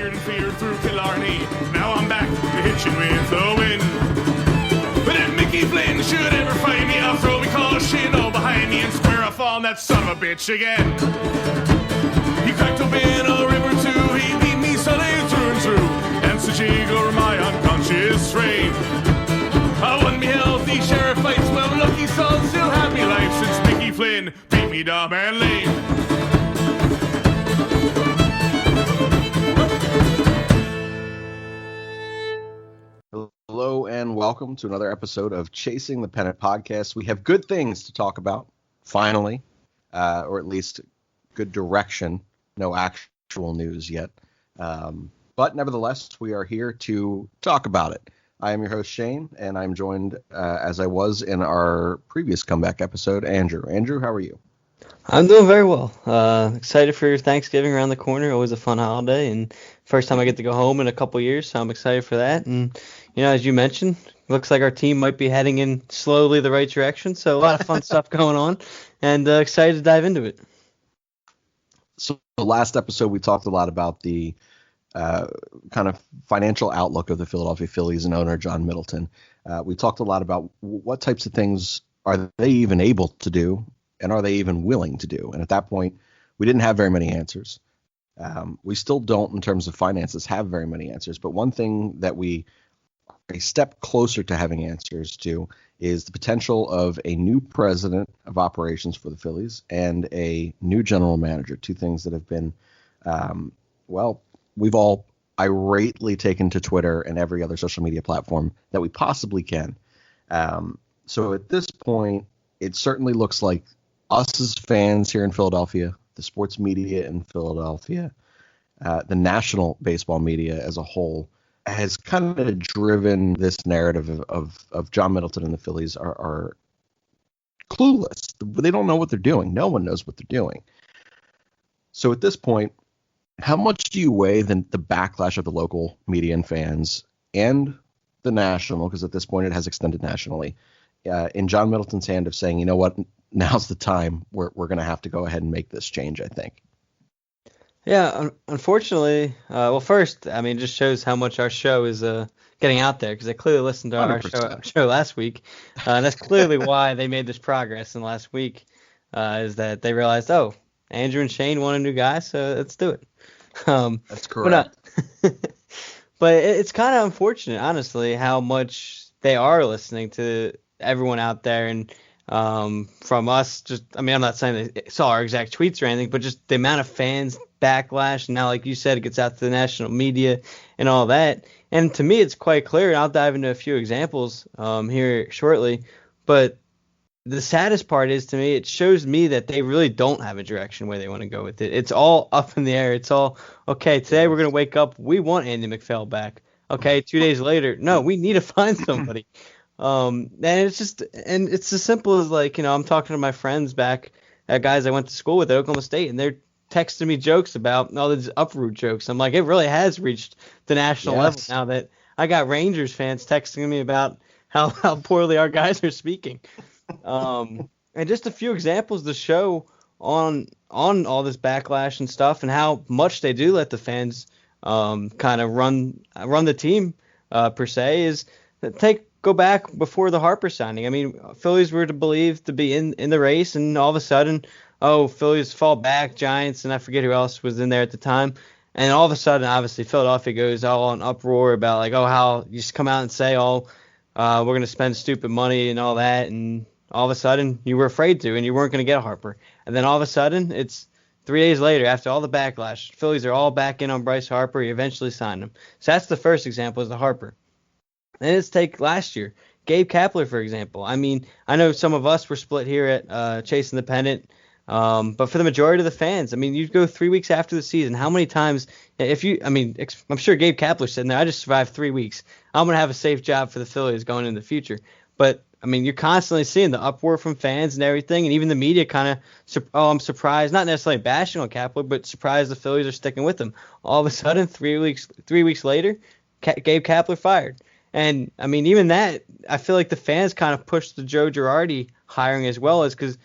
feared and feared through Killarney. Now I'm back to hit you with the wind. But if Mickey Flynn should ever find me, I'll throw me caution all behind me and square off on that son of a bitch again. He cracked open a river too, he beat me solid through and through, and so jiggle my unconscious frame. I won me healthy sheriff fights, well lucky son still had me life since Mickey Flynn beat me dumb and lame. Hello and welcome to another episode of Chasing the Pennant podcast. We have good things to talk about, finally, or at least good direction. No actual news yet. But nevertheless, we are here to talk about it. I am your host, Shane, and I'm joined, as I was in our previous comeback episode, Andrew. Andrew, how are you? I'm doing very well. Excited for Thanksgiving around the corner. Always a fun holiday, and first time I get to go home in a couple years, so I'm excited for that. And, you know, as you mentioned, looks like our team might be heading in slowly the right direction, so a lot of fun stuff going on, and excited to dive into it. So the last episode, we talked a lot about the kind of financial outlook of the Philadelphia Phillies and owner John Middleton. We talked a lot about what types of things are they even able to do, and are they even willing to do? And at that point, we didn't have very many answers. We still don't, in terms of finances, have very many answers. But one thing that we are a step closer to having answers to is the potential of a new president of operations for the Phillies and a new general manager, two things that have been, we've all irately taken to Twitter and every other social media platform that we possibly can. So at this point, it certainly looks like us as fans here in Philadelphia, the sports media in Philadelphia, the national baseball media as a whole, has kind of driven this narrative of John Middleton and the Phillies are clueless. They don't know what they're doing. No one knows what they're doing. So at this point, how much do you weigh the backlash of the local media and fans and the national, because at this point it has extended nationally, in John Middleton's hand of saying, you know what, now's the time, we're going to have to go ahead and make this change, I think? Yeah, unfortunately, first, I mean, it just shows how much our show is getting out there, because I clearly listened to our show last week, and that's clearly why they made this progress in the last week, is that they realized, oh, Andrew and Shane want a new guy, so let's do it. That's correct. But it's kind of unfortunate, honestly, how much they are listening to everyone out there, and from us, just, I mean, I'm not saying they saw our exact tweets or anything, but just the amount of fans backlash, and now, like you said, it gets out to the national media and all that. And to me, it's quite clear, and I'll dive into a few examples here shortly, but the saddest part is, to me, it shows me that they really don't have a direction where they want to go with it. It's all up in the air. It's all, okay, today we're going to wake up, we want Andy McPhail back. Okay, 2 days later, no, we need to find somebody. And it's as simple as, like, you know, I'm talking to my friends back, guys I went to school with at Oklahoma State, and they're texting me jokes about all these uproot jokes. I'm like, it really has reached the national level now that I got Rangers fans texting me about how poorly our guys are speaking. And just a few examples to show on all this backlash and stuff, and how much they do let the fans kind of run the team per se, is go back before the Harper signing. I mean, Phillies were believed to be in the race, and all of a sudden, Phillies fall back, Giants, and I forget who else was in there at the time. And all of a sudden, obviously, Philadelphia goes all in uproar about, like, how you just come out and say, we're going to spend stupid money and all that. And all of a sudden, you were afraid to, and you weren't going to get Harper. And then all of a sudden, it's 3 days later, after all the backlash, Phillies are all back in on Bryce Harper. You eventually signed him. So that's the first example, is the Harper. And let's take last year. Gabe Kapler, for example. I mean, I know some of us were split here at Chasing the Pennant, but for the majority of the fans, I mean, you go 3 weeks after the season, how many times, I'm sure Gabe Kapler's sitting there, I just survived 3 weeks. I'm going to have a safe job for the Phillies going into the future. But, I mean, you're constantly seeing the uproar from fans and everything, and even the media kind of, I'm surprised, not necessarily bashing on Kapler, but surprised the Phillies are sticking with him. All of a sudden, 3 weeks later, Gabe Kapler fired. And, I mean, even that, I feel like the fans kind of pushed the Joe Girardi hiring as well, as because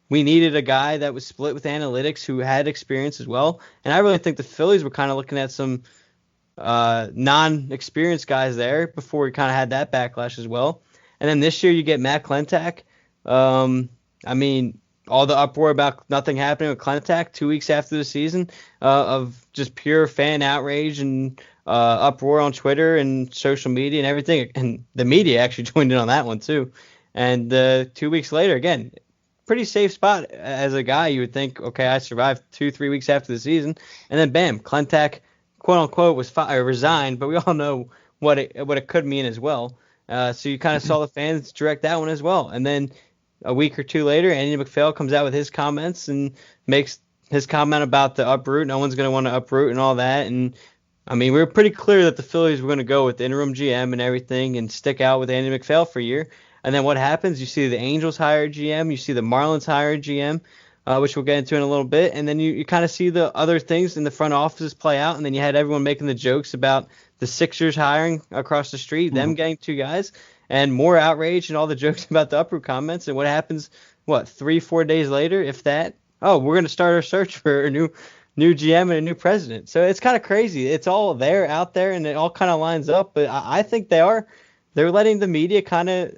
we needed a guy that was split with analytics who had experience as well. And I really think the Phillies were kind of looking at some non-experienced guys there before he kind of had that backlash as well. And then this year you get Matt Klentak. I mean, all the uproar about nothing happening with Klentak 2 weeks after the season, of just pure fan outrage and uproar on Twitter and social media and everything. And the media actually joined in on that one too. And 2 weeks later, again, pretty safe spot as a guy. You would think, okay, I survived 2-3 weeks after the season, and then bam, Klentak, quote unquote, was resigned. But we all know what it could mean as well. So you kind of saw the fans direct that one as well. And then a week or two later, Andy McPhail comes out with his comments and makes his comment about the uproot. No one's going to want to uproot and all that. And I mean, we were pretty clear that the Phillies were going to go with interim GM and everything and stick out with Andy McPhail for a year. And then what happens? You see the Angels hire a GM. You see the Marlins hire a GM, which we'll get into in a little bit. And then you kind of see the other things in the front offices play out. And then you had everyone making the jokes about the Sixers hiring across the street, them getting 2 guys, and more outrage and all the jokes about the uproot comments. And what happens, 3-4 days later, if that? Oh, we're going to start our search for a new GM and a new president. So it's kind of crazy. It's all there, out there, and it all kind of lines up. But I think they're letting the media kind of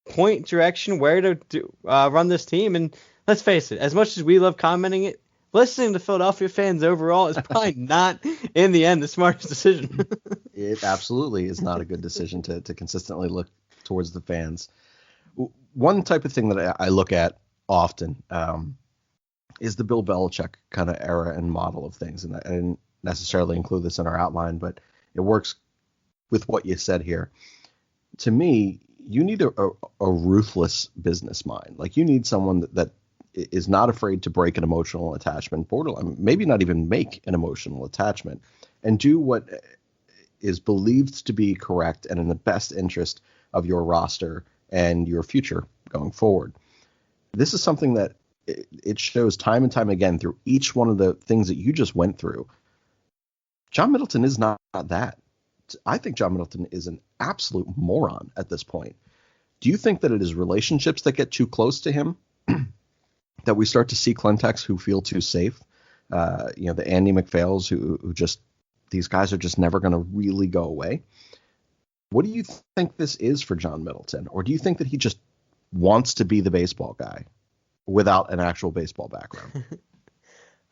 point direction where to run this team. And let's face it, as much as we love commenting it, listening to Philadelphia fans overall is probably not, in the end, the smartest decision. It absolutely is not a good decision to consistently look towards the fans. One type of thing that I look at often is the Bill Belichick kind of era and model of things. And I didn't necessarily include this in our outline, but it works with what you said here. To me, you need a ruthless business mind. Like, you need someone that is not afraid to break an emotional attachment, borderline, maybe not even make an emotional attachment, and do what is believed to be correct and in the best interest of your roster and your future going forward. This is something that it shows time and time again through each one of the things that you just went through. John Middleton is not that. I think John Middleton is an absolute moron at this point. Do you think that it is relationships that get too close to him, that we start to see Klentaks who feel too safe? The Andy McPhails who just, these guys are just never going to really go away. What do you think this is for John Middleton? Or do you think that he just wants to be the baseball guy without an actual baseball background?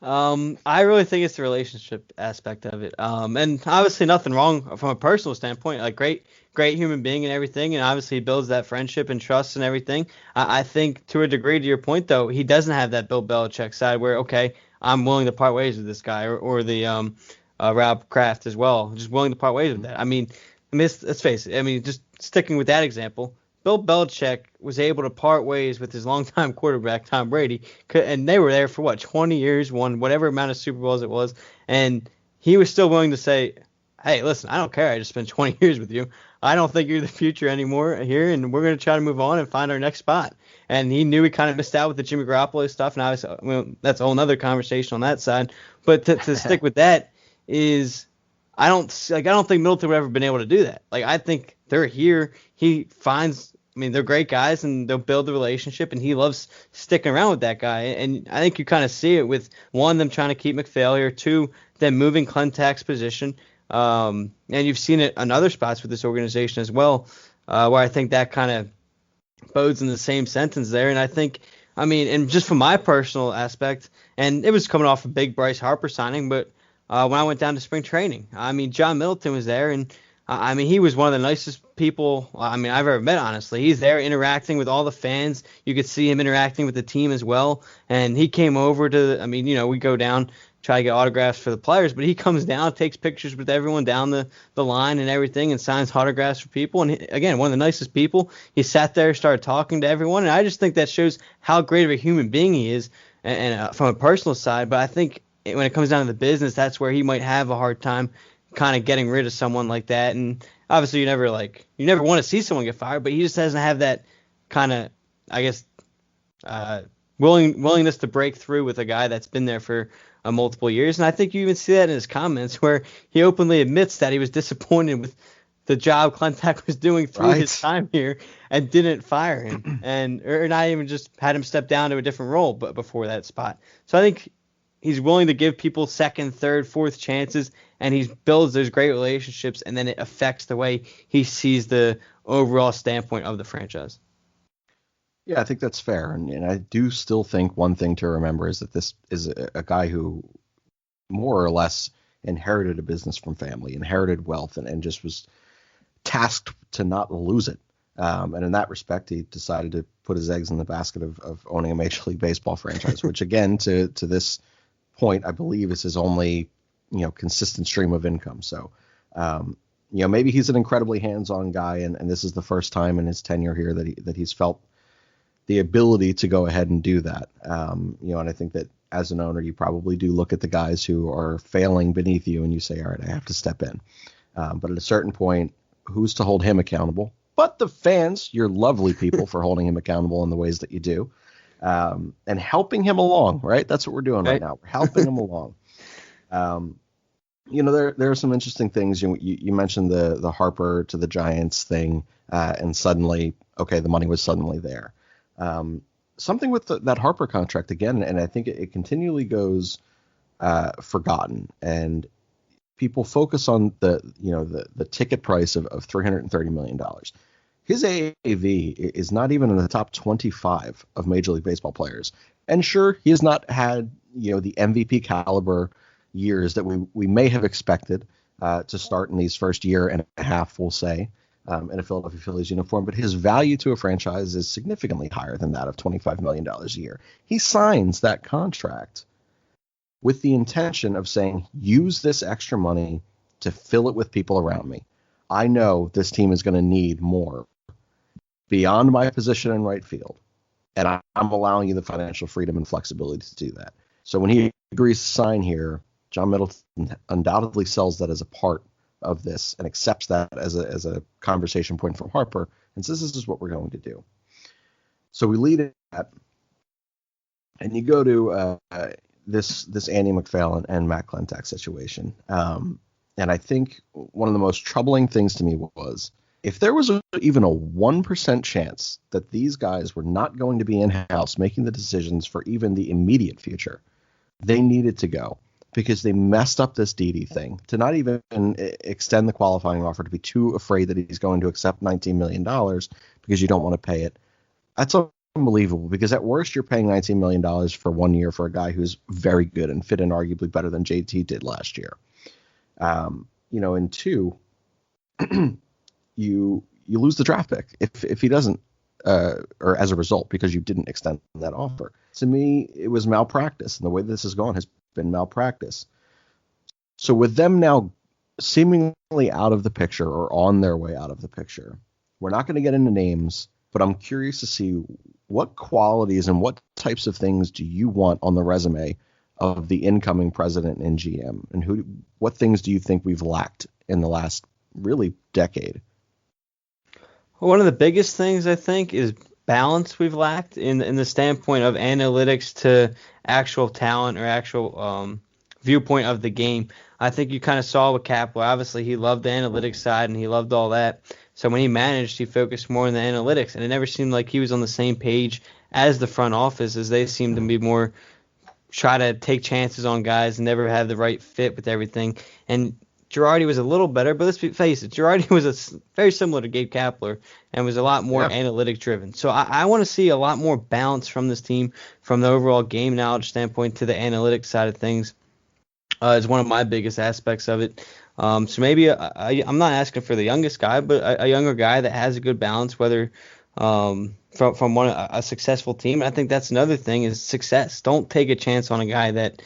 I really think it's the relationship aspect of it. And obviously nothing wrong from a personal standpoint, like great human being and everything. And obviously he builds that friendship and trust and everything. I think to a degree, to your point though, he doesn't have that Bill Belichick side where, okay, I'm willing to part ways with this guy, or the Rob Kraft as well, just willing to part ways with that. I mean, let's face it. I mean, just sticking with that example, Bill Belichick was able to part ways with his longtime quarterback, Tom Brady, and they were there for 20 years, won whatever amount of Super Bowls it was, and he was still willing to say, hey, listen, I don't care. I just spent 20 years with you. I don't think you're the future anymore here, and we're going to try to move on and find our next spot. And he knew he kind of missed out with the Jimmy Garoppolo stuff, and obviously, that's a whole other conversation on that side. But to stick with that is, I don't think Middleton would have ever been able to do that. Like, I think they're here. He finds, they're great guys, and they'll build the relationship, and he loves sticking around with that guy. And I think you kind of see it with, one, them trying to keep McPhail here, two, them moving Klentak's position. And you've seen it in other spots with this organization as well, where I think that kind of bodes in the same sentence there. And I think, and just from my personal aspect, and it was coming off a big Bryce Harper signing, but when I went down to spring training, John Middleton was there, and he was one of the nicest people I've ever met, honestly. He's there interacting with all the fans. You could see him interacting with the team as well. And he came over to, we go down, try to get autographs for the players, but he comes down, takes pictures with everyone down the line and everything, and signs autographs for people. And again, one of the nicest people. He sat there, started talking to everyone, and I just think that shows how great of a human being he is, and from a personal side. But I think when it comes down to the business, that's where he might have a hard time kind of getting rid of someone like that. And obviously you never want to see someone get fired, but he just doesn't have that kind of, I guess, willingness to break through with a guy that's been there for multiple years. And I think you even see that in his comments, where he openly admits that he was disappointed with the job Klentak was doing through his time here, and didn't fire him, or not even just had him step down to a different role, but before that spot. So I think he's willing to give people second, third, fourth chances, and he builds those great relationships, and then it affects the way he sees the overall standpoint of the franchise. Yeah, I think that's fair. And I do still think one thing to remember is that this is a guy who more or less inherited a business from family, inherited wealth, and just was tasked to not lose it. And in that respect, he decided to put his eggs in the basket of owning a Major League Baseball franchise, which again, to this point, I believe is his only, consistent stream of income. So, maybe he's an incredibly hands-on guy, and this is the first time in his tenure here that he's felt the ability to go ahead and do that. And I think that as an owner, you probably do look at the guys who are failing beneath you and you say, all right, I have to step in. But at a certain point, who's to hold him accountable? But the fans, you're lovely people for holding him accountable in the ways that you do, and helping him along, right? That's what we're doing right now. We're helping him along. There are some interesting things. You mentioned the Harper to the Giants thing, and suddenly, the money was suddenly there. Something with that Harper contract again, and I think it continually goes forgotten, and people focus on the ticket price of $330 million. His AAV is not even in the top 25 of Major League Baseball players. And sure, he has not had the MVP caliber years that we may have expected to start in these first year and a half, we'll say, in a Philadelphia Phillies uniform. But his value to a franchise is significantly higher than that of $25 million a year. He signs that contract with the intention of saying, use this extra money to fill it with people around me. I know this team is going to need more beyond my position in right field, and I'm allowing you the financial freedom and flexibility to do that. So when he agrees to sign here, John Middleton undoubtedly sells that as a part of this and accepts that as a conversation point from Harper and says, this is what we're going to do. So we lead at that, and you go to this Andy McPhail and Matt Klentak situation. And I think one of the most troubling things to me was if there was even a 1% chance that these guys were not going to be in-house making the decisions for even the immediate future, they needed to go because they messed up this Didi thing to not even extend the qualifying offer, to be too afraid that he's going to accept $19 million because you don't want to pay it. That's unbelievable, because at worst you're paying $19 million for 1 year for a guy who's very good and fit in arguably better than JT did last year. And two, you lose the draft pick if he doesn't, or as a result, because you didn't extend that offer. To me, it was malpractice, and the way this has gone has been malpractice. So with them now seemingly out of the picture or on their way out of the picture, we're not going to get into names, but I'm curious to see what qualities and what types of things do you want on the resume of the incoming president and GM, and what things do you think we've lacked in the last really decade? Well, one of the biggest things I think is balance we've lacked in the standpoint of analytics to actual talent or actual viewpoint of the game. I think you kind of saw with Kapler. Obviously, he loved the analytics side and he loved all that. So when he managed, he focused more on the analytics, and it never seemed like he was on the same page as the front office, as they seemed to be more try to take chances on guys and never have the right fit with everything. And Girardi was a little better, but let's face it, Girardi was very similar to Gabe Kapler and was a lot more analytic driven. So I want to see a lot more balance from this team from the overall game knowledge standpoint to the analytics side of things. Is one of my biggest aspects of it. So maybe I'm not asking for the youngest guy, but a younger guy that has a good balance, whether from a successful team. And I think that's another thing is success. Don't take a chance on a guy that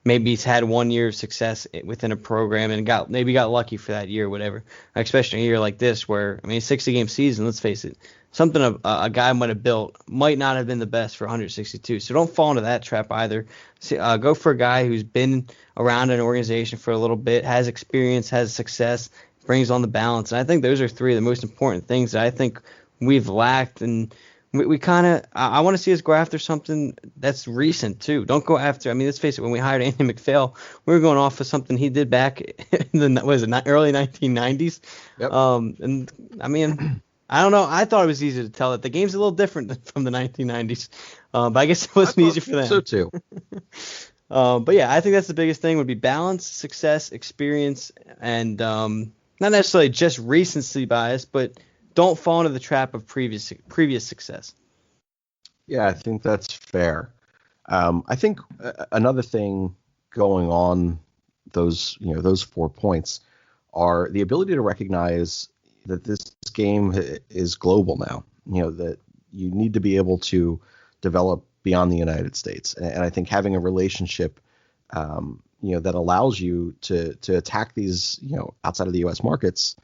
maybe he's had 1 year of success within a program and got lucky for that year or whatever, especially a year like this where, a 60-game season, let's face it, something a guy might have built might not have been the best for 162. So don't fall into that trap either. Go for a guy who's been around an organization for a little bit, has experience, has success, brings on the balance. And I think those are three of the most important things that I think we've lacked, and we kind of I want to see us go after something that's recent too. Don't go after. Let's face it. When we hired Andy McPhail, we were going off of something he did back in the early 1990s. Yep. And I don't know. I thought it was easy to tell that the game's a little different from the 1990s, but I guess it wasn't easy for them. So too. But yeah, I think that's the biggest thing would be balance, success, experience, and not necessarily just recency bias, but don't fall into the trap of previous success. Yeah, I think that's fair. I think another thing going on those 4 points are the ability to recognize that this game is global now. That you need to be able to develop beyond the United States, and I think having a relationship, that allows you to attack these, outside of the U.S. markets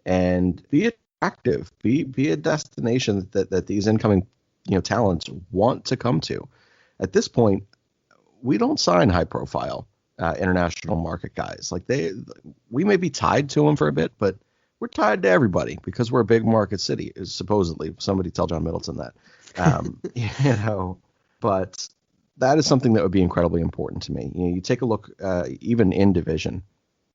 and be attractive, be a destination that these incoming, talents want to come to. At this point, we don't sign high profile international market guys. Like we may be tied to them for a bit, but we're tied to everybody because we're a big market city. Supposedly, somebody tell John Middleton that. But that is something that would be incredibly important to me. You take a look, even in division,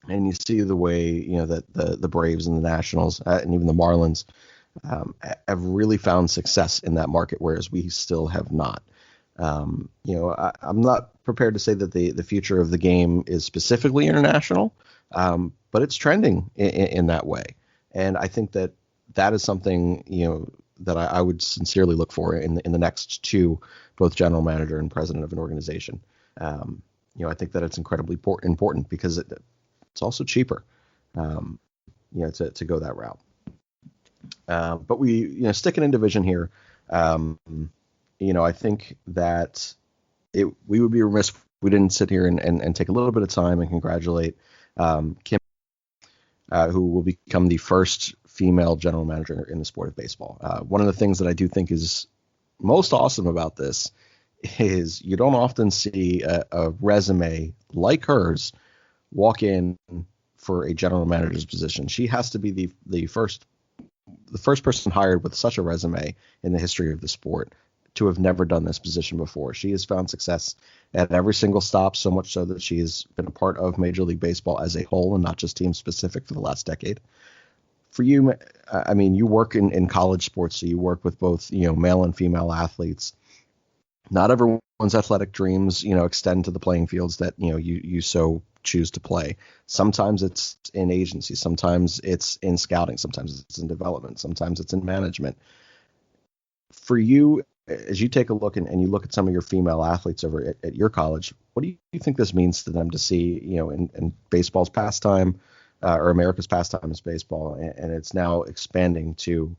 and you see the way that the Braves and the Nationals and even the Marlins have really found success in that market, whereas we still have not. I'm not prepared to say that the future of the game is specifically international, but it's trending in that way. And I think that is something, that I would sincerely look for in the next two, both general manager and president of an organization. I think that it's incredibly important because it's also cheaper, to go that route. But we, sticking in division here, I think that we would be remiss if we didn't sit here and take a little bit of time and congratulate Kim, who will become the first female general manager in the sport of baseball. One of the things that I do think is most awesome about this is you don't often see a resume like hers walk in for a general manager's position. She has to be the first person hired with such a resume in the history of the sport to have never done this position before. She has found success at every single stop, so much so that she has been a part of Major League Baseball as a whole and not just team specific for the last decade. For you, I mean, you work in college sports, so you work with both, male and female athletes. Not everyone's athletic dreams, extend to the playing fields that, you so choose to play. Sometimes it's in agency, sometimes it's in scouting, sometimes it's in development, sometimes it's in management. For you, as you take a look and you look at some of your female athletes over at your college, what do you think this means to them to see, in baseball's pastime, or America's pastime is baseball, and it's now expanding to,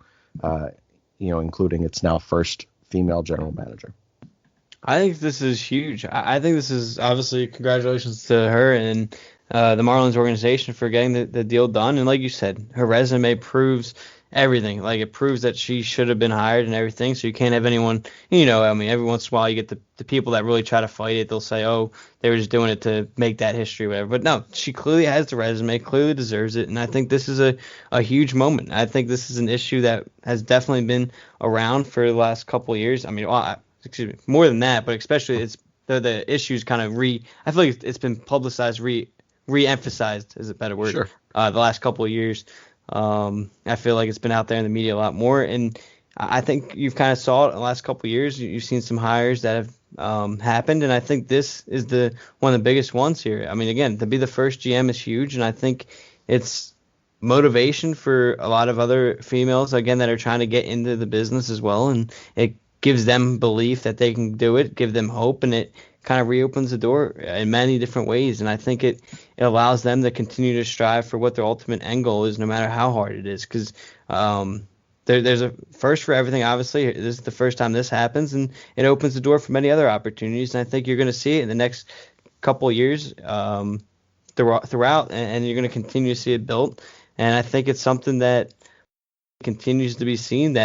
including its now first female general manager? I think this is huge. I think this is obviously congratulations to her and the Marlins organization for getting the deal done. And like you said, her resume proves everything. Like, it proves that she should have been hired and everything. So you can't have anyone, every once in a while you get the people that really try to fight it. They'll say, oh, they were just doing it to make that history, whatever. But no, she clearly has the resume, clearly deserves it. And I think this is a huge moment. I think this is an issue that has definitely been around for the last couple of years. I mean, excuse me, more than that, but especially it's the issues kind of I feel like it's been publicized, re-emphasized is a better word. Sure. The last couple of years. I feel like it's been out there in the media a lot more, and I think you've kind of saw it in the last couple of years. You've seen some hires that have happened, and I think this is one of the biggest ones here. I mean, again, to be the first GM is huge, and I think it's motivation for a lot of other females, again, that are trying to get into the business as well, and it gives them belief that they can do it, give them hope, and it kind of reopens the door in many different ways. And I think it allows them to continue to strive for what their ultimate end goal is, no matter how hard it is. Because there's a first for everything, obviously. This is the first time this happens, and it opens the door for many other opportunities. And I think you're going to see it in the next couple of years throughout, and you're going to continue to see it built. And I think it's something that continues to be seen,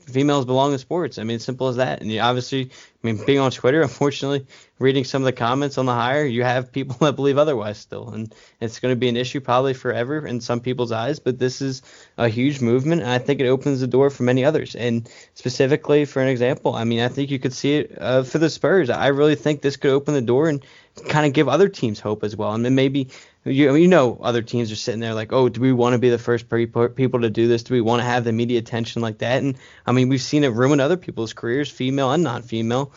females belong in sports. I mean, simple as that. And obviously, being on Twitter, unfortunately, reading some of the comments on the hire, you have people that believe otherwise still. And it's going to be an issue probably forever in some people's eyes. But this is a huge movement, and I think it opens the door for many others. And specifically, for an example, I think you could see it for the Spurs. I really think this could open the door and kind of give other teams hope as well. And then maybe other teams are sitting there like, oh, do we want to be the first people to do this? Do we want to have the media attention like that? And we've seen it ruin other people's careers, female and non-female.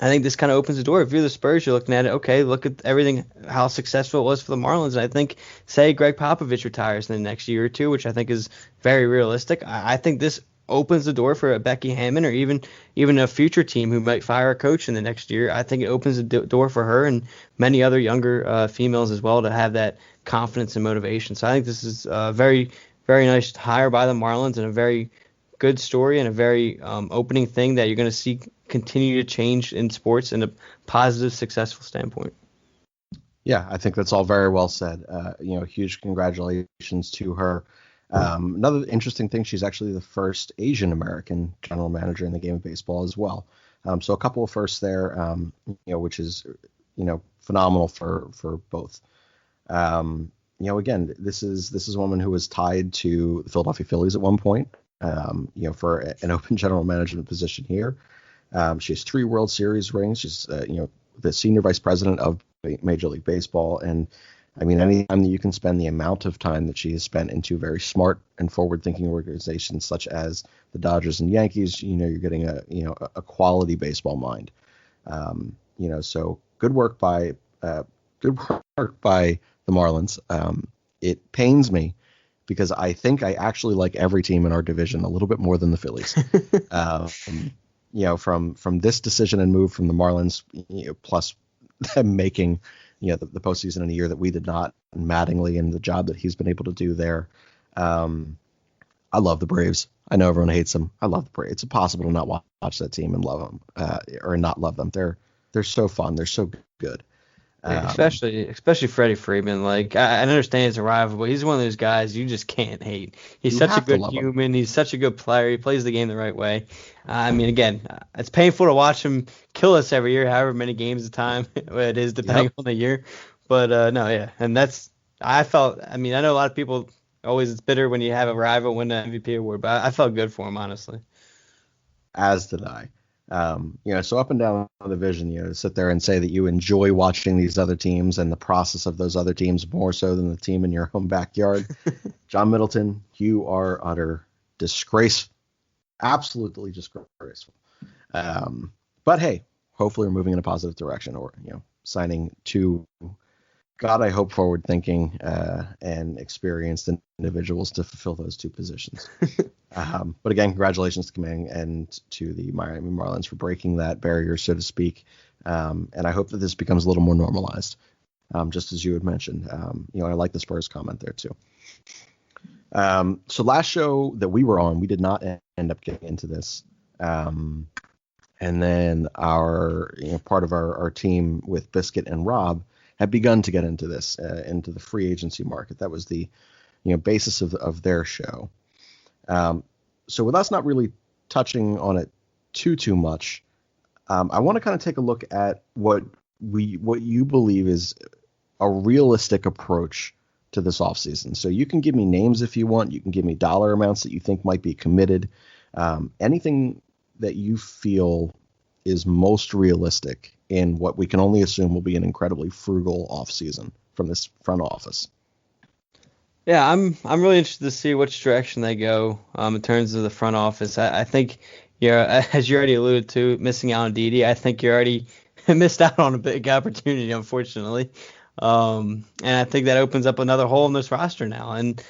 I think this kind of opens the door. If you're the Spurs, you're looking at it, okay, look at everything, how successful it was for the Marlins. And I think, say, Greg Popovich retires in the next year or two, which I think is very realistic. I think this opens the door for a Becky Hammond or even a future team who might fire a coach in the next year. I think it opens the door for her and many other younger females as well to have that confidence and motivation. So I think this is a very, very nice hire by the Marlins and a very good story and a very opening thing that you're going to see continue to change in sports in a positive, successful standpoint. Yeah, I think that's all very well said. Huge congratulations to her. Another interesting thing, she's actually the first Asian American general manager in the game of baseball as well. So a couple of firsts there, which is, phenomenal for both. Again, this is a woman who was tied to the Philadelphia Phillies at one point, for an open general management position here. She has 3 World Series rings. She's, the senior vice president of Major League Baseball. And I mean, anytime that you can spend the amount of time that she has spent into very smart and forward-thinking organizations such as the Dodgers and Yankees, you're getting a quality baseball mind. So good work by the Marlins. It pains me because I think I actually like every team in our division a little bit more than the Phillies. From this decision and move from the Marlins, plus them making, the postseason in a year that we did not, and Mattingly and the job that he's been able to do there. I love the Braves. I know everyone hates them. I love the Braves. It's impossible to not watch that team and love them, or not love them. They're so fun. They're so good. Especially Freddie Freeman. Like, I understand he's a rival, but he's one of those guys you just can't hate. He's such a good human. He's such a good player. He plays the game the right way. I mean, again, it's painful to watch him kill us every year, however many games at a time it is, depending on the year. But no, yeah, and I know a lot of people always, it's bitter when you have a rival win the MVP award, but I felt good for him, honestly. As did I. So up and down the division, to sit there and say that you enjoy watching these other teams and the process of those other teams more so than the team in your home backyard. John Middleton, you are utter disgrace. Absolutely disgraceful. But hey, hopefully we're moving in a positive direction, or, signing 2, God, I hope, forward-thinking and experienced individuals to fulfill those 2 positions. But again, congratulations to Command and to the Miami Marlins for breaking that barrier, so to speak. And I hope that this becomes a little more normalized, just as you had mentioned. I like the Spurs comment there too. So last show that we were on, we did not end up getting into this. And then our part of our team with Biscuit and Rob had begun to get into this, into the free agency market. That was the basis of their show. So with us not really touching on it too much, I want to kind of take a look at what you believe is a realistic approach to this offseason. So you can give me names if you want. You can give me dollar amounts that you think might be committed. Anything that you feel is most realistic in what we can only assume will be an incredibly frugal offseason from this front office. Yeah, I'm really interested to see which direction they go in terms of the front office. I think as you already alluded to, missing out on Didi. I think you already missed out on a big opportunity, unfortunately. And I think that opens up another hole in this roster now. And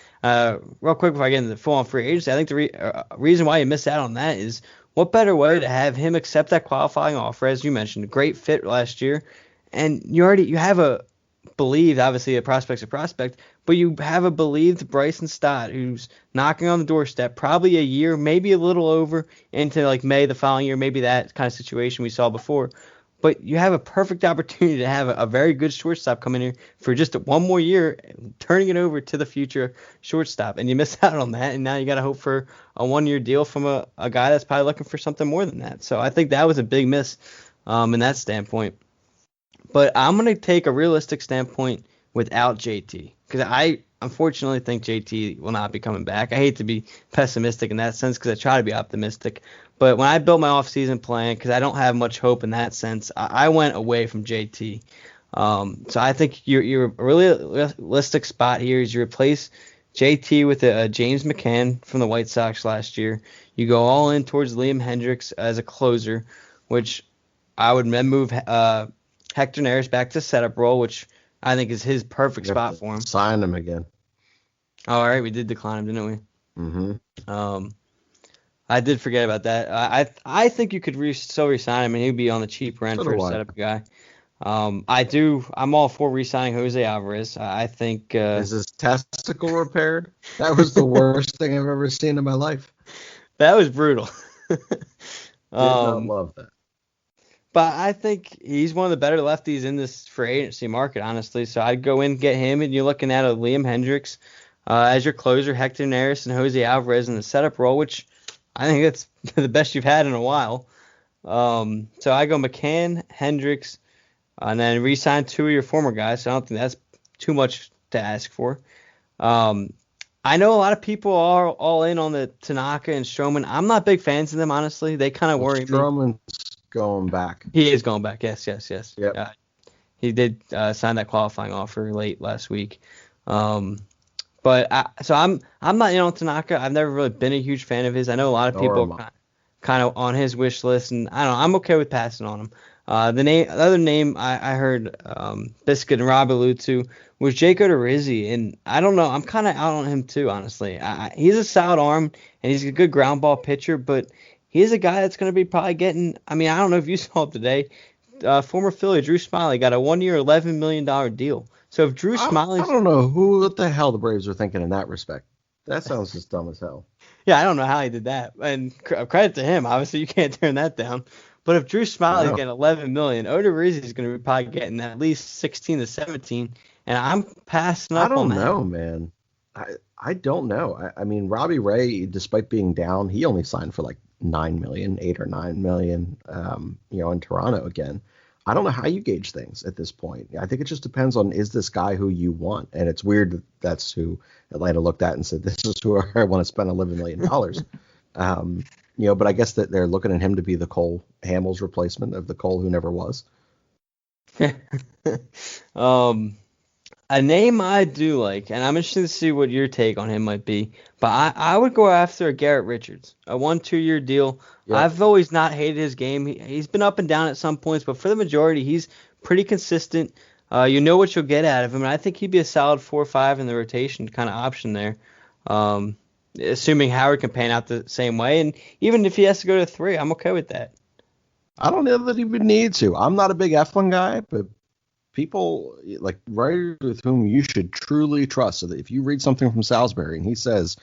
real quick before I get into the full-on free agency, I think the reason why you missed out on that is what better way to have him accept that qualifying offer, as you mentioned, a great fit last year, and you have a believed, obviously a prospect's a prospect, but you have a believed Bryson Stott who's knocking on the doorstep, probably a year, maybe a little over into like May the following year, maybe that kind of situation we saw before. But you have a perfect opportunity to have a very good shortstop come in here for just 1 more year, turning it over to the future shortstop. And you miss out on that, and now you got to hope for a 1-year deal from a guy that's probably looking for something more than that. So I think that was a big miss in that standpoint. But I'm going to take a realistic standpoint without JT, because I unfortunately think JT will not be coming back. I hate to be pessimistic in that sense because I try to be optimistic. But when I built my offseason plan, because I don't have much hope in that sense, I went away from JT. So I think your realistic spot here is you replace JT with a James McCann from the White Sox last year. You go all in towards Liam Hendricks as a closer, which I would then move Hector Neris back to setup role, which I think is his perfect You have spot to for him. sign him again. Oh, all right, we did decline him, didn't we? Mm-hmm. I did forget about that. I think you could still resign him, and he'd be on the cheaper end So for do a I. setup guy. I'm all for re-signing Jose Alvarez. I think Is his testicle repaired? That was the worst thing I've ever seen in my life. that was brutal. Did not love that. But I think he's one of the better lefties in this free agency market, honestly. So I'd go in and get him, and you're looking at a Liam Hendricks as your closer, Hector Neris and Jose Alvarez in the setup role, which I think that's the best you've had in a while. So I go McCann, Hendricks, and then re-sign 2 of your former guys. So I don't think that's too much to ask for. I know a lot of people are all in on the Tanaka and Stroman. I'm not big fans of them, honestly. They kind of worry me. Stroman's going back. He is going back. Yes. Yep. He did sign that qualifying offer late last week. So I'm not in on Tanaka. I've never really been a huge fan of his. I know a lot of people are kind of on his wish list, and I don't know. I'm okay with passing on him. The other name I heard Biscuit and Rob allude to was Jake Odorizzi, and I don't know. I'm kind of out on him too, honestly. He's a solid arm, and he's a good ground ball pitcher, but he's a guy that's going to be probably getting. I mean, I don't know if you saw it today. Former Philly Drew Smiley got a 1-year, $11 million deal. So if Drew Smiley, I don't know what the hell the Braves are thinking in that respect. That sounds just dumb as hell. Yeah, I don't know how he did that, and credit to him. Obviously, you can't turn that down. But if Drew Smiley's getting $11 million, Odorizzi is going to be probably getting at least 16 to 17, and I'm passing up on that. I don't know, man. I don't know. I mean, Robbie Ray, despite being down, he only signed for like 9 million, 8 or 9 million, in Toronto again. I don't know how you gauge things at this point. I think it just depends on, is this guy who you want? And it's weird that's who Atlanta looked at and said, this is who I want to spend $11 million. But I guess that they're looking at him to be the Cole Hamels replacement of the Cole who never was. A name I do like, and I'm interested to see what your take on him might be, but I would go after a Garrett Richards, a 1-2-year deal. Yep. I've always not hated his game. He's been up and down at some points, but for the majority, he's pretty consistent. You know what you'll get out of him, and I think he'd be a solid 4 or 5 in the rotation kind of option there. Assuming Howard can pan out the same way, and even if he has to go to 3, I'm okay with that. I don't know that he would need to. I'm not a big Eflin guy, but people like writers with whom you should truly trust. So that if you read something from Salisbury and he says,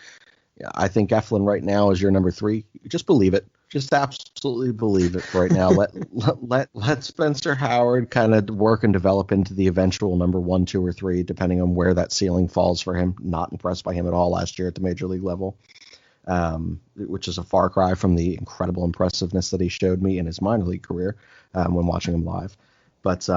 "Yeah, I think Eflin right now is your number 3," just believe it. Just absolutely believe it right now. Let Spencer Howard kind of work and develop into the eventual number 1, 2, or 3, depending on where that ceiling falls for him. Not impressed by him at all last year at the major league level, which is a far cry from the incredible impressiveness that he showed me in his minor league career when watching him live. But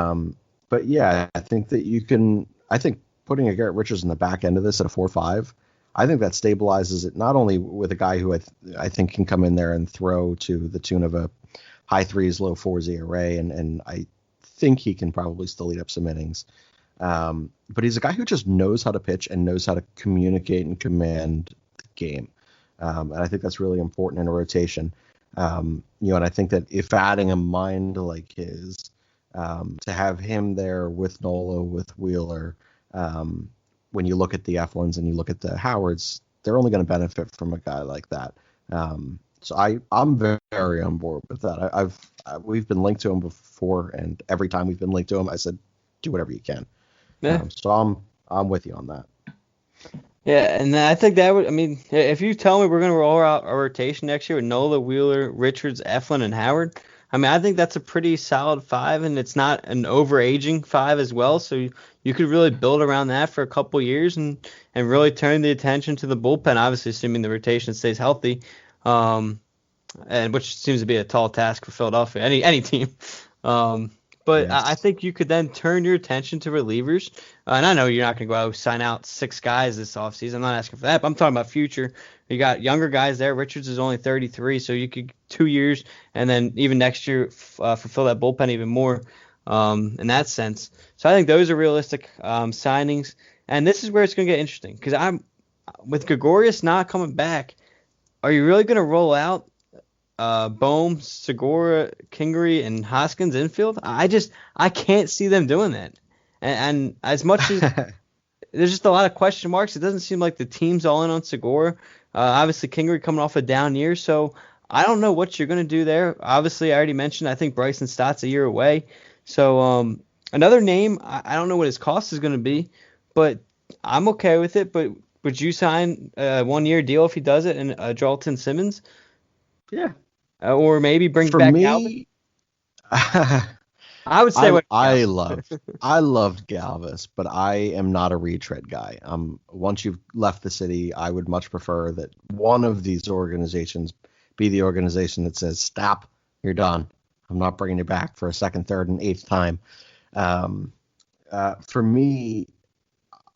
yeah, I think that you can. I think putting a Garrett Richards in the back end of this at a 4.5, I think that stabilizes it not only with a guy who I think can come in there and throw to the tune of a high 3s, low 4s ERA, and I think he can probably still eat up some innings. But he's a guy who just knows how to pitch and knows how to communicate and command the game. And I think that's really important in a rotation. And I think that if adding a mind like his, to have him there with Nola, with Wheeler, when you look at the Eflins and you look at the Howards, they're only going to benefit from a guy like that. So I'm very, very on board with that. We've been linked to him before, and every time we've been linked to him, I said, do whatever you can. Yeah. So I'm with you on that. Yeah, and I think that would, if you tell me we're going to roll out a rotation next year with Nola, Wheeler, Richards, Eflin, and Howard, I think that's a pretty solid 5, and it's not an overaging 5 as well. So you could really build around that for a couple years and really turn the attention to the bullpen, obviously assuming the rotation stays healthy, and which seems to be a tall task for Philadelphia, any team. But yes. I think you could then turn your attention to relievers. And I know you're not going to go out sign out 6 guys this offseason. I'm not asking for that, but I'm talking about future. You got younger guys there. Richards is only 33, so you could 2 years, and then even next year fulfill that bullpen even more in that sense. So I think those are realistic signings. And this is where it's going to get interesting because with Gregorius not coming back, are you really going to roll out Bohm, Segura, Kingery, and Hoskins infield. I can't see them doing that. And as much as there's just a lot of question marks, it doesn't seem like the team's all in on Segura. Obviously, Kingery coming off a down year, so I don't know what you're going to do there. Obviously, I already mentioned I think Bryson Stott's a year away. So another name, I don't know what his cost is going to be, but I'm okay with it. But would you sign a 1-year deal if he does it, and Jarlton Simmons? Yeah. Or maybe bring For back Galvin? me, I would stay with I Galvin. loved Galvis, but I am not a retread guy. Once you've left the city, I would much prefer that one of these organizations be the organization that says, "Stop, you're done. I'm not bringing you back for a second, third, and eighth time." For me,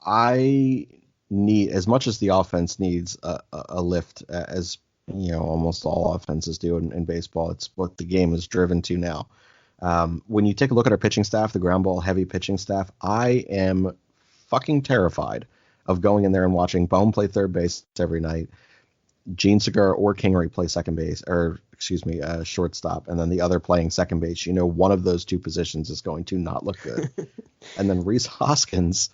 I need, as much as the offense needs a lift, as almost all offenses do in baseball. It's what the game is driven to now. When you take a look at our pitching staff, the ground ball heavy pitching staff, I am fucking terrified of going in there and watching Bohm play third base every night, Gene Segura or Kingery play second base, or shortstop, and then the other playing second base. One of those two positions is going to not look good. And then Rhys Hoskins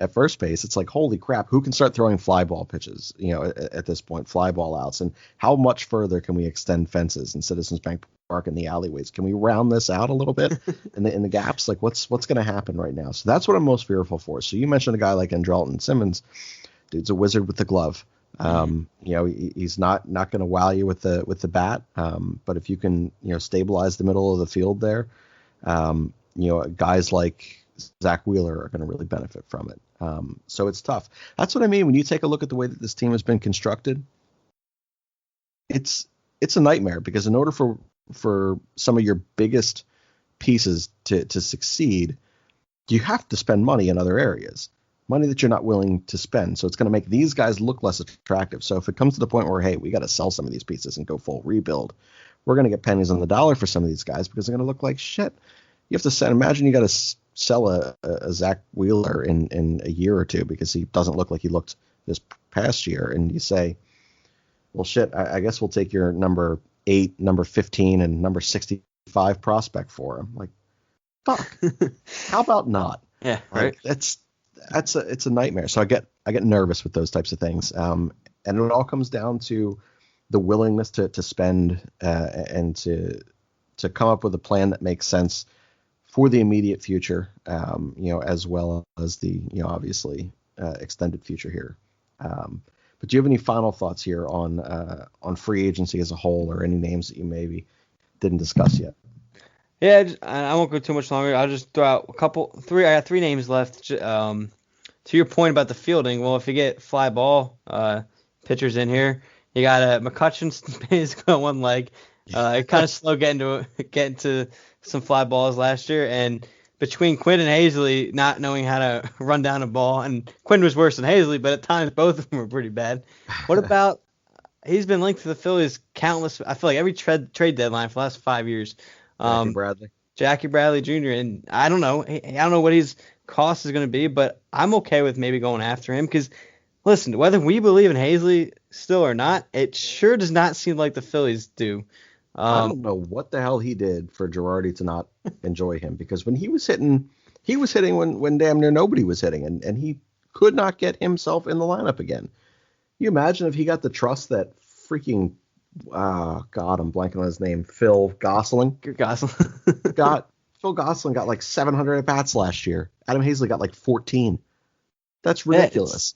at first base, it's like, holy crap, who can start throwing fly ball pitches, at this point, fly ball outs, and how much further can we extend fences in Citizens Bank Park and the alleyways? Can we round this out a little bit in the gaps? Like, what's going to happen right now? So that's what I'm most fearful for. So you mentioned a guy like Andrelton Simmons. Dude's a wizard with the glove. He's not going to wow you with the bat. But if you can, stabilize the middle of the field there, guys like Zach Wheeler are going to really benefit from it. So it's tough. That's what I mean. When you take a look at the way that this team has been constructed, it's a nightmare, because in order for some of your biggest pieces to succeed, you have to spend money in other areas, money that you're not willing to spend. So it's going to make these guys look less attractive. So if it comes to the point where, hey, we got to sell some of these pieces and go full rebuild, we're going to get pennies on the dollar for some of these guys, because they're going to look like shit. You have to sell. Imagine you got to sell a Zach Wheeler in a year or two because he doesn't look like he looked this past year, and you say, well, shit, I guess we'll take your number 8, number 15, and number 65 prospect for him. Like, fuck. How about not? Yeah, right. It's a nightmare. So I get nervous with those types of things. And it all comes down to the willingness to spend and to come up with a plan that makes sense for the immediate future, as well as the, obviously extended future here. But do you have any final thoughts here on free agency as a whole, or any names that you maybe didn't discuss yet? Yeah, I won't go too much longer. I'll just throw out I got 3 names left. To your point about the fielding, well, if you get fly ball pitchers in here, you got McCutcheon's basically on one leg. Kind of slow getting to some fly balls last year, and between Quinn and Hazley not knowing how to run down a ball, and Quinn was worse than Hazley, but at times both of them were pretty bad. What about, he's been linked to the Phillies countless, I feel like every trade deadline for the last 5 years. Jackie Bradley Jr. And I don't know what his cost is going to be, but I'm okay with maybe going after him, because listen, whether we believe in Hazley still or not, it sure does not seem like the Phillies do. I don't know what the hell he did for Girardi to not enjoy him, because when he was hitting when damn near nobody was hitting, and he could not get himself in the lineup again. You imagine if he got the trust that freaking, God, I'm blanking on his name, Phil Gosselin. Phil Gosselin got like 700 at bats last year. Adam Hazley got like 14. That's ridiculous.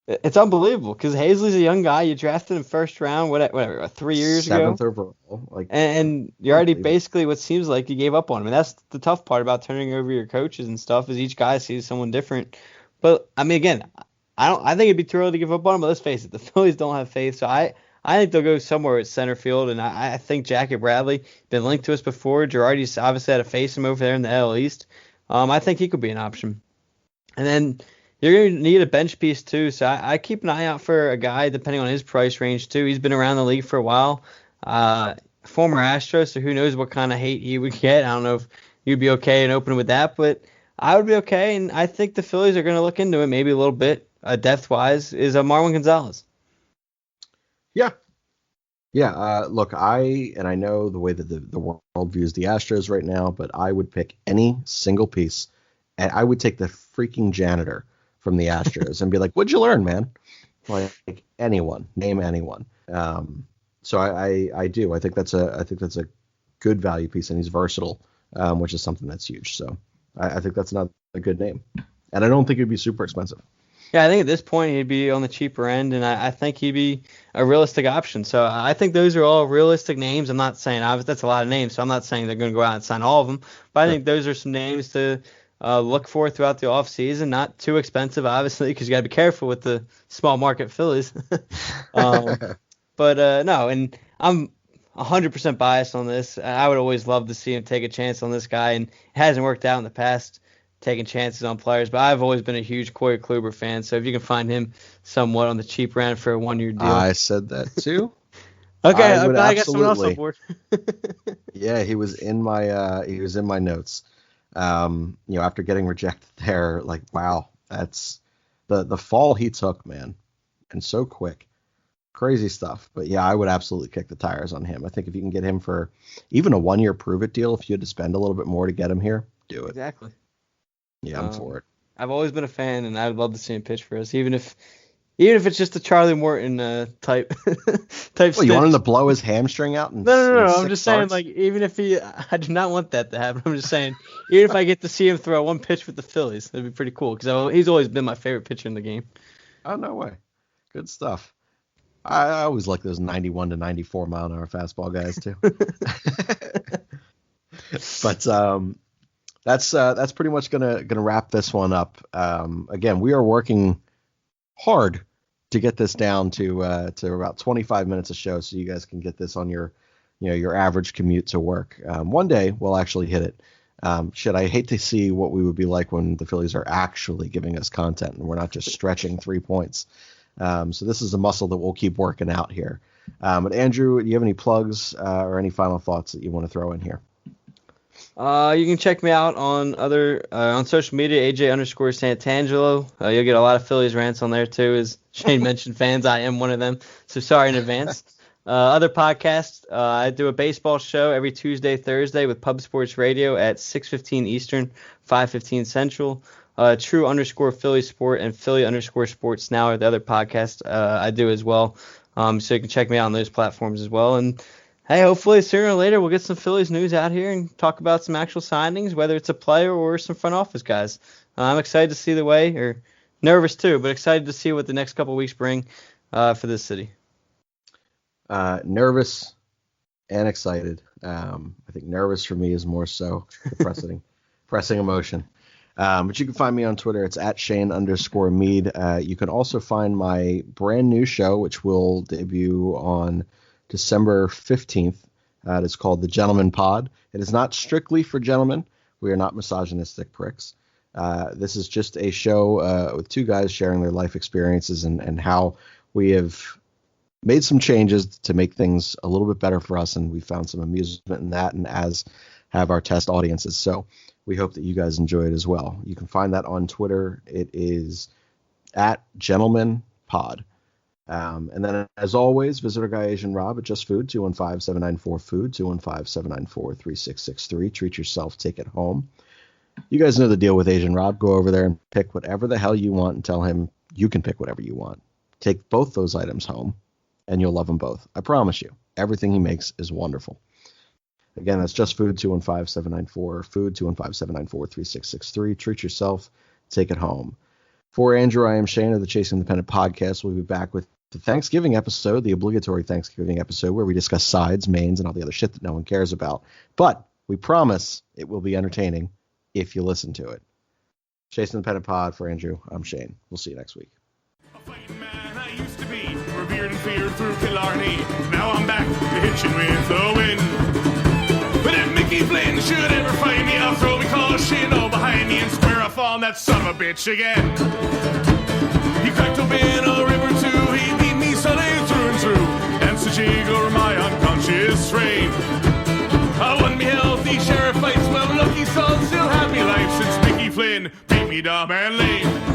It's unbelievable, because Hazley's a young guy. You drafted him first round, whatever, 3 years ago. 7th overall. And you're already basically, what seems like you gave up on him. And that's the tough part about turning over your coaches and stuff, is each guy sees someone different. But, I mean, again, I think it'd be too early to give up on him, but let's face it, the Phillies don't have faith. So I think they'll go somewhere at center field, and I think Jackie Bradley, been linked to us before. Girardi's obviously had to face him over there in the AL East. I think he could be an option. And then you're going to need a bench piece too, so I keep an eye out for a guy depending on his price range too. He's been around the league for a while. Former Astro, so who knows what kind of hate he would get. I don't know if you'd be okay and open with that, but I would be okay, and I think the Phillies are going to look into it maybe a little bit, depth-wise, is Marwin Gonzalez. Yeah. Yeah, look, I know the way that the world views the Astros right now, but I would pick any single piece, and I would take the freaking janitor from the Astros and be like, "What'd you learn, man?" Like anyone, name anyone. So I do. I think that's a good value piece, and he's versatile, which is something that's huge. So I think that's not a good name, and I don't think it'd be super expensive. Yeah, I think at this point he'd be on the cheaper end, and I think he'd be a realistic option. So I think those are all realistic names. I'm not saying that's a lot of names, so I'm not saying they're going to go out and sign all of them, but I think those are some names to look for throughout the offseason. Not too expensive, obviously, because you got to be careful with the small market Phillies. But no, and I'm 100% biased on this. I would always love to see him take a chance on this guy, and it hasn't worked out in the past taking chances on players, but I've always been a huge Corey Kluber fan, so if you can find him somewhat on the cheap end for a 1-year deal. I said that too. Okay, I got someone else on board. Yeah, he was in my notes. After getting rejected there, like, wow, that's the fall he took, man, and so quick. Crazy stuff. But yeah, I would absolutely kick the tires on him. I think if you can get him for even a 1-year prove it deal, if you had to spend a little bit more to get him here, do it. Exactly. Yeah, I'm for it. I've always been a fan, and I'd love to see him pitch for us, even if it's just a Charlie Morton type. Well, you want him to blow his hamstring out? No. I'm just saying, like, even if I do not want that to happen. I'm just saying, even if I get to see him throw one pitch with the Phillies, that'd be pretty cool because he's always been my favorite pitcher in the game. Oh, no way. Good stuff. I always like those 91 to 94 mile an hour fastball guys too. But that's pretty much gonna wrap this one up. Again, we are working hard to get this down to about 25 minutes a show, so you guys can get this on your average commute to work. One day we'll actually hit it. I hate to see what we would be like when the Phillies are actually giving us content and we're not just stretching 3 points. So this is a muscle that we'll keep working out here. But Andrew, do you have any plugs or any final thoughts that you want to throw in here? You can check me out on social media, AJ_Santangelo. You'll get a lot of Phillies rants on there too, as Shane mentioned. Fans, I am one of them, so sorry in advance. Other podcasts, I do a baseball show every Tuesday, Thursday with Pub Sports Radio at 6:15 Eastern, 5:15 Central. True_Philly Sport and Philly_Sports Now are the other podcasts I do as well. So you can check me out on those platforms as well. And hey, hopefully sooner or later we'll get some Phillies news out here and talk about some actual signings, whether it's a player or some front office guys. I'm excited to see the way, or nervous too, but excited to see what the next couple of weeks bring for this city. Nervous and excited. I think nervous for me is more so the pressing emotion. But you can find me on Twitter. It's at Shane_Mead. You can also find my brand new show, which will debut on December 15th. It is called The Gentleman Pod. It is not strictly for gentlemen. We are not misogynistic pricks. This is just a show with two guys sharing their life experiences and how we have made some changes to make things a little bit better for us, and we found some amusement in that, and as have our test audiences. So we hope that you guys enjoy it as well. You can find that on Twitter. It is at Gentleman Pod. And then, as always, visit our guy Asian Rob at Just Food, 215-794-FOOD, 215-794-3663. Treat yourself, take it home. You guys know the deal with Asian Rob. Go over there and pick whatever the hell you want and tell him you can pick whatever you want. Take both those items home, and you'll love them both. I promise you. Everything he makes is wonderful. Again, that's Just Food, 215-794-FOOD, 215-794-3663. Treat yourself, take it home. For Andrew, I am Shane of the Chasing the Pennant podcast. We'll be back with the Thanksgiving episode, the obligatory Thanksgiving episode, where we discuss sides, mains, and all the other shit that no one cares about. But we promise it will be entertaining if you listen to it. Chasing the Pennant pod. For Andrew, I'm Shane. We'll see you next week. A fighting man I used to be, revered and feared through Killarney. Now I'm back to hitching with the wind. But if Mickey Flynn should ever find me, I'll throw because shin all behind me and square off on that son of a bitch again. He cracked open a river too, he beat me Sunday through and through, and such over my unconscious frame. I won me healthy sheriff fights, my lucky son still had me life since Mickey Flynn beat me dumb and lame.